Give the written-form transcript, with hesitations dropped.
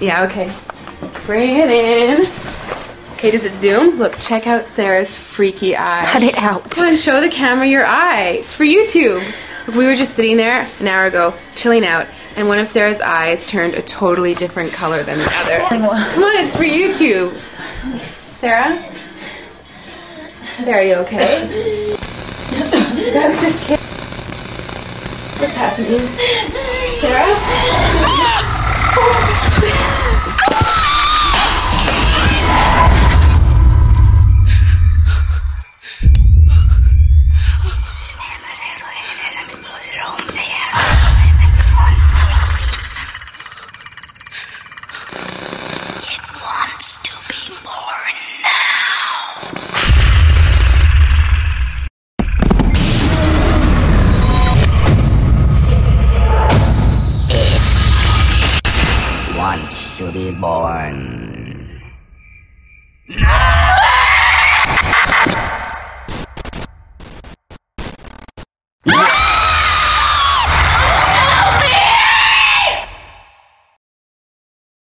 Yeah, okay. Bring it in. Okay, does it zoom? Look, check out Sarah's freaky eye. Cut it out. Come on, show the camera your eye. It's for YouTube. Look, we were just sitting there an hour ago, chilling out, and one of Sarah's eyes turned a totally different color than the other. Come on, it's for YouTube. Sarah? Sarah, you okay? I was just kidding. What's happening? Sarah? Wants to be born.